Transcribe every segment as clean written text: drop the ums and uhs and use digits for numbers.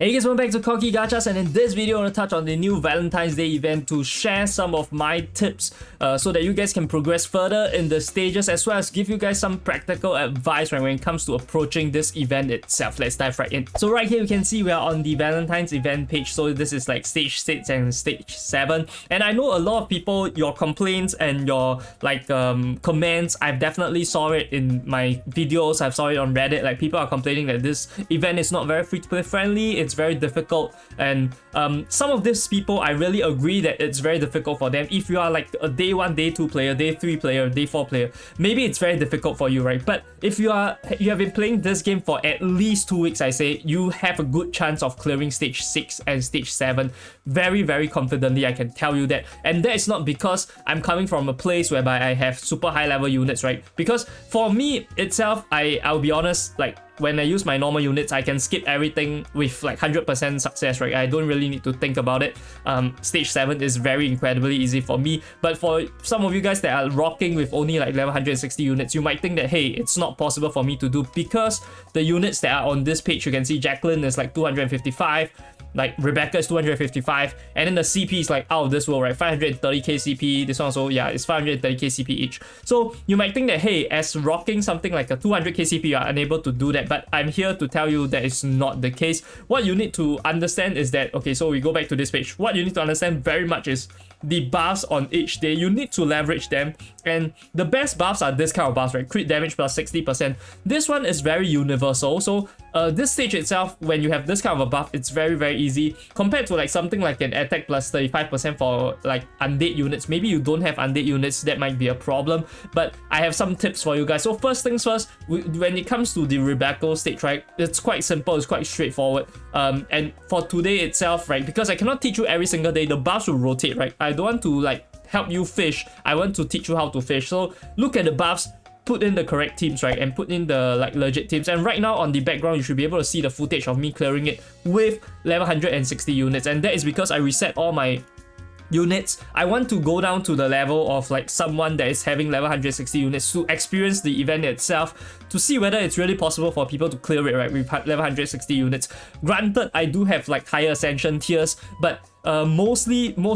Hey guys, welcome back to Corky Gachas, and in this video I want to touch on the new Valentine's Day event to share some of my tips so that you guys can progress further in the stages, as well as give you guys some practical advice when it comes to approaching this event itself. Let's dive right in. So right here you can see we are on the Valentine's event page. So this is like stage 6 and stage 7, and I know a lot of people, your complaints and your comments, I've definitely saw it in my videos, I've saw it on Reddit. Like, people are complaining that this event is not very free to play friendly, it's very difficult, and some of these people, I really agree that it's very difficult for them. If you are like a day 1, day 2 player, day 3 player, day 4 player, maybe it's very difficult for you, right? But if you have been playing this game for at least 2 weeks, I say you have a good chance of clearing stage 6 and stage 7 very confidently. I can tell you that, and that is not because I'm coming from a place whereby I have super high level units, right? Because for me itself, I'll be honest, like, when I use my normal units, I can skip everything with like 100% success, right? I don't really need to think about it. Stage 7 is very incredibly easy for me, but for some of you guys that are rocking with only like level 160 units, you might think that, hey, it's not possible for me to do, because the units that are on this page, you can see Jacqueline is like 255, like Rebecca is 255, and then the CP is like out of this world, right? 530k CP. This one also, yeah, it's 530k CP each. So you might think that, hey, as rocking something like a 200k CP, you are unable to do that, but I'm here to tell you that is not the case. What you need to understand is that, okay, so we go back to this page. What you need to understand very much is the buffs on each day. You need to leverage them, and the best buffs are this kind of buffs, right? Crit damage plus 60%. This one is very universal. So this stage itself, when you have this kind of a buff, it's very easy compared to like something like an attack plus 35% for like undead units. Maybe you don't have undead units, that might be a problem, but I have some tips for you guys. So first things first, when it comes to the Rebecca stage, right, it's quite simple, it's quite straightforward. And for today itself, right, because I cannot teach you every single day, the buffs will rotate, right? I don't want to like help you fish, I want to teach you how to fish. So look at the buffs, put in the correct teams, right, and put in the like legit teams. And right now on the background, you should be able to see the footage of me clearing it with level 160 units, and that is because I reset all my units. I want to go down to the level of like someone that is having level 160 units to experience the event itself, to see whether it's really possible for people to clear it, right, with level 160 units. Granted, I do have like higher ascension tiers, but most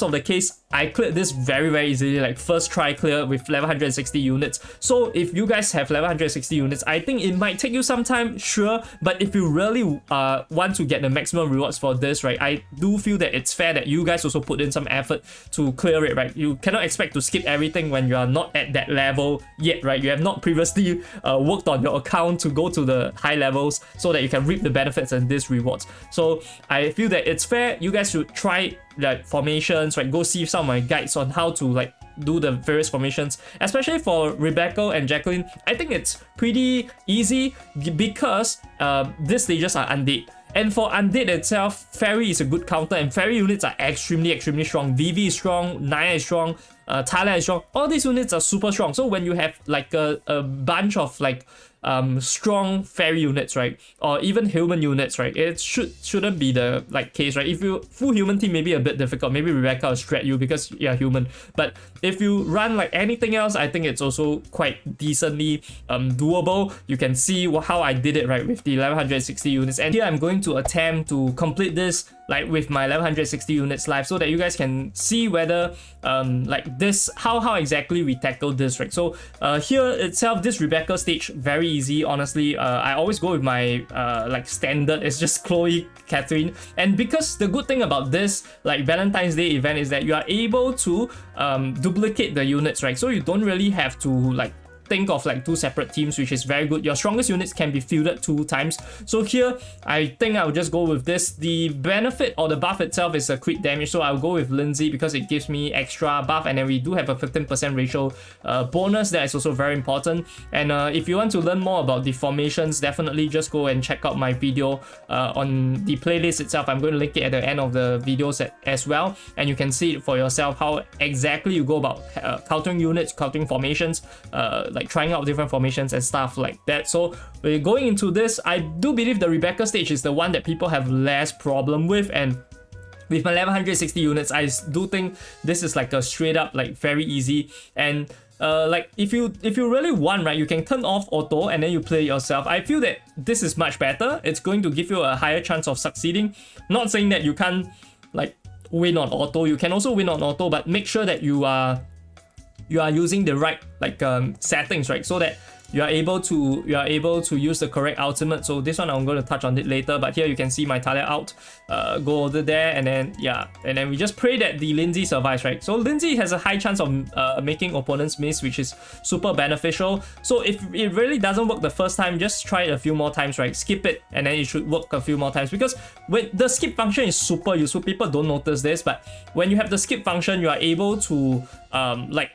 of the case, I cleared this very easily, like first try clear with level 160 units. So if you guys have level 160 units, I think it might take you some time, sure, but if you really want to get the maximum rewards for this, right, I do feel that it's fair that you guys also put in some effort to clear it, right? You cannot expect to skip everything when you are not at that level yet, right? You have not previously worked on your account to go to the high levels so that you can reap the benefits and these rewards. So I feel that it's fair. You guys should try like formations, right? Go see some of my guides on how to like do the various formations, especially for Rebecca and Jacqueline. I think it's pretty easy because these stages are undead. And for undead itself, Fairy is a good counter, and Fairy units are extremely strong. Vivi is strong, Naya is strong, Talia is strong. All these units are super strong. So when you have like a bunch of like strong fairy units, right, or even human units, right, it shouldn't be the like case, right? If you full human team, maybe a bit difficult, maybe Rebecca will shred you because you're human, but if you run like anything else, I think it's also quite decently doable. You can see how I did it, right, with the level 160 units, and here I'm going to attempt to complete this like with my level 160 units live, so that you guys can see whether like this, how exactly we tackle this, right? So here itself, this Rebecca stage, very easy, honestly. I always go with my like standard, it's just Chloe, Catherine, and because the good thing about this like Valentine's Day event is that you are able to duplicate the units, right? So you don't really have to like think of like 2 separate teams, which is very good. Your strongest units can be fielded 2 times. So here, I think I'll just go with this. The benefit or the buff itself is a crit damage, so I'll go with Lindsay because it gives me extra buff, and then we do have a 15% ratio bonus that is also very important. And if you want to learn more about the formations, definitely just go and check out my video on the playlist itself. I'm going to link it at the end of the videos as well, and you can see it for yourself how exactly you go about countering units, countering formations, like trying out different formations and stuff like that. So we're going into this. I do believe the Rebecca stage is the one that people have less problem with, and with my level 160 units, I do think this is like a straight up like very easy. And like if you really want, right, you can turn off auto and then you play yourself. I feel that this is much better. It's going to give you a higher chance of succeeding. Not saying that you can't like win on auto. You can also win on auto, but make sure that you are using the right like settings, right, so that you are able to use the correct ultimate. So this one I'm going to touch on it later, but here you can see my Talia out, go over there, and then we just pray that the Lindsay survives, right? So Lindsay has a high chance of making opponents miss, which is super beneficial. So if it really doesn't work the first time, just try it a few more times, right? Skip it and then it should work a few more times, because when the skip function is super useful, people don't notice this, but when you have the skip function, you are able to like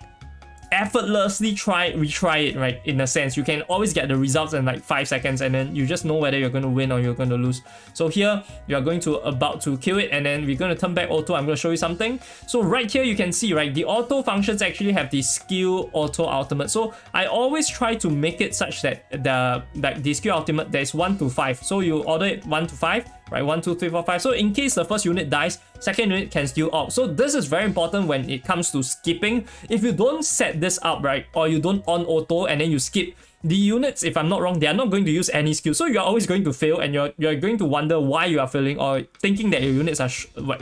effortlessly retry it, right? In a sense, you can always get the results in like 5 seconds, and then you just know whether you're going to win or you're going to lose. So here you are about to kill it, and then we're going to turn back auto. I'm going to show you something. So right here you can see, right, the auto functions actually have the skill auto ultimate. So I always try to make it such that the skill ultimate, there's 1 to 5. So you order it 1 to 5, right? 1, 2, 3, 4, 5. So in case the first unit dies, second unit can still opt. So this is very important when it comes to skipping. If you don't set this up, right, or you don't on auto and then you skip, the units, if I'm not wrong, they are not going to use any skill. So you're always going to fail, and you're going to wonder why you are failing or thinking that your units are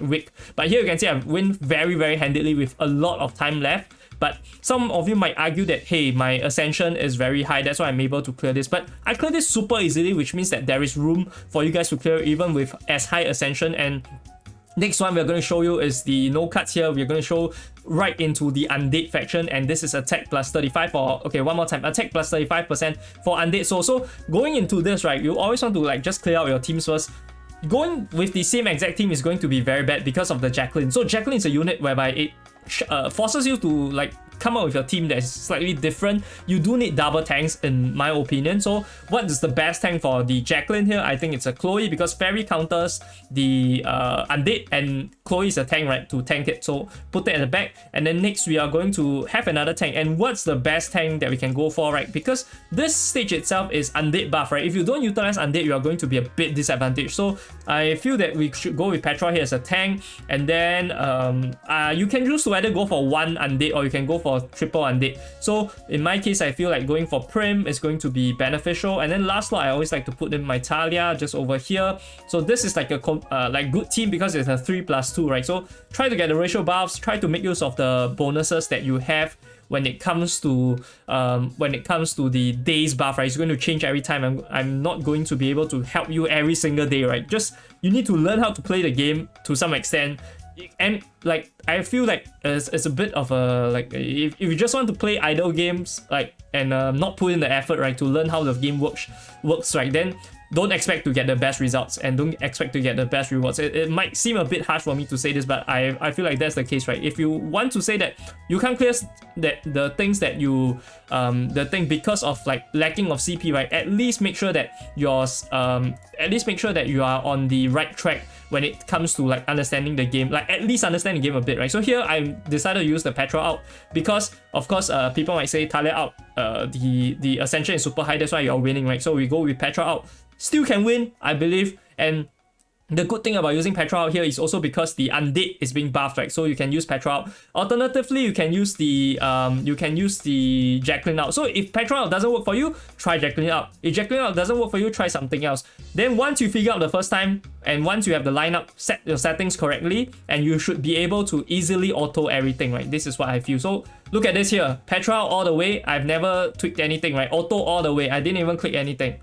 weak. But here you can see I win very, very handily with a lot of time left. But some of you might argue that, hey, my ascension is very high, that's why I'm able to clear this. But I clear this super easily, which means that there is room for you guys to clear even with as high ascension. And next one we're going to show you is the no cuts here. We're going to show right into the undead faction, and this is attack plus 35 for, okay, one more time, attack plus 35% for undead. So going into this, right, you always want to like just clear out your teams first. Going with the same exact team is going to be very bad because of the Jacqueline. So Jacqueline is a unit whereby it forces you to like come up with a team that's slightly different. You do need double tanks in my opinion. So what is the best tank for the Jacqueline here? I think it's a Chloe, because Fairy counters the undead, and Chloe is a tank, right, to tank it. So put that at the back, and then next we are going to have another tank. And what's the best tank that we can go for, right? Because this stage itself is undead buff, right? If you don't utilize undead, you are going to be a bit disadvantaged. So I feel that we should go with Petra here as a tank, and then you can choose to either go for one undead or you can go for triple undead. So in my case, I feel like going for Prim is going to be beneficial. And then last slot, I always like to put in my Talia just over here. So this is like a like good team because it's a 3+2, right? So try to get the ratio buffs, try to make use of the bonuses that you have when it comes to the days buff, right? It's going to change every time. I'm not going to be able to help you every single day, right? Just you need to learn how to play the game to some extent. And like I feel like it's a bit of a like, if you just want to play idle games like and not put in the effort, right, to learn how the game works, right, then don't expect to get the best results and don't expect to get the best rewards. It might seem a bit harsh for me to say this, but I feel like that's the case, right? If you want to say that you can't clear the things that you the thing because of like lacking of CP, right, at least make sure that you are on the right track when it comes to like understanding the game, like at least understand the game a bit, right? So here I decided to use the Petra out because of course people might say Talia out, the ascension is super high, that's why you're winning, right? So we go with Petra out, still can win, I believe. And the good thing about using Petra out here is also because the undead is being buffed, right? So you can use Petra out. Alternatively, you can use the Jacqueline out. So if Petra out doesn't work for you, try Jacqueline out. If Jacqueline out doesn't work for you, try something else. Then once you figure out the first time and once you have the lineup, set your settings correctly, and you should be able to easily auto everything, right? This is what I feel. So look at this here, Petra out all the way. I've never tweaked anything, right? Auto all the way. I didn't even click anything.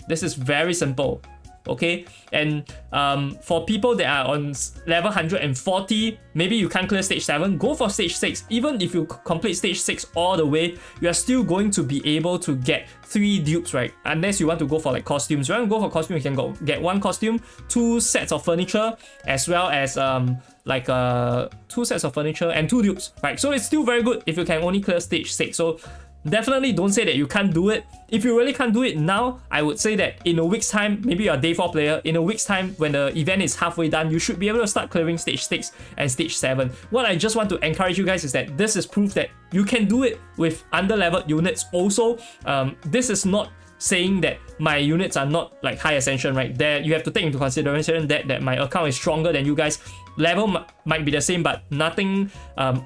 This is very simple. Okay, and for people that are on level 140, maybe you can't clear stage 7, go for stage 6. Even if you complete stage 6 all the way, you are still going to be able to get 3 dupes, right? Unless you want to go for like costumes. If you want to go for costume, you can get 1 costume, 2 sets of furniture, as well as 2 sets of furniture and 2 dupes, right? So it's still very good if you can only clear stage 6. So definitely don't say that you can't do it. If you really can't do it now, I would say that in a week's time, maybe you're a day 4 player, in a week's time when the event is halfway done, you should be able to start clearing stage 6 and stage 7. What I just want to encourage you guys is that this is proof that you can do it with under-leveled units also. This is not saying that my units are not like high ascension, right? There you have to take into consideration that my account is stronger than you guys. Level might be the same, but nothing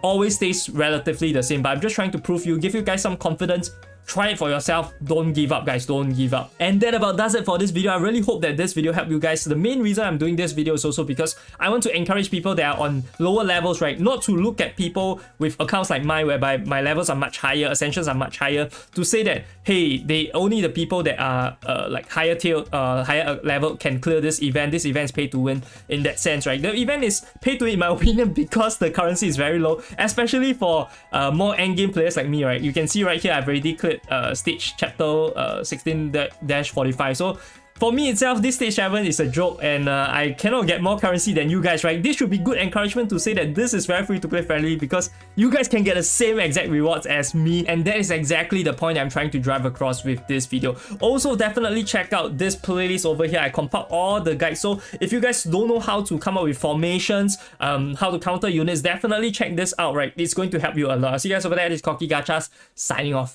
always stays relatively the same. But I'm just trying to give you guys some confidence. Try it for yourself. Don't give up, guys. Don't give up. And that about does it for this video. I really hope that this video helped you guys. The main reason I'm doing this video is also because I want to encourage people that are on lower levels, right? Not to look at people with accounts like mine, whereby my levels are much higher, ascensions are much higher, to say that, hey, only the people that are like higher tier, higher level can clear this event. This event is pay to win in that sense, right? The event is pay to win in my opinion because the currency is very low, especially for more endgame players like me, right? You can see right here, I've already cleared stage chapter 16-45. So for me itself, this stage 7 is a joke, and I cannot get more currency than you guys, right? This should be good encouragement to say that this is very free to play friendly, because you guys can get the same exact rewards as me, and that is exactly the point I'm trying to drive across with this video. Also, definitely check out this playlist over here. I compiled all the guides, so if you guys don't know how to come up with formations, how to counter units, definitely check this out, right? It's going to help you a lot. I'll see you guys over there. This is Cocky Gachas signing off.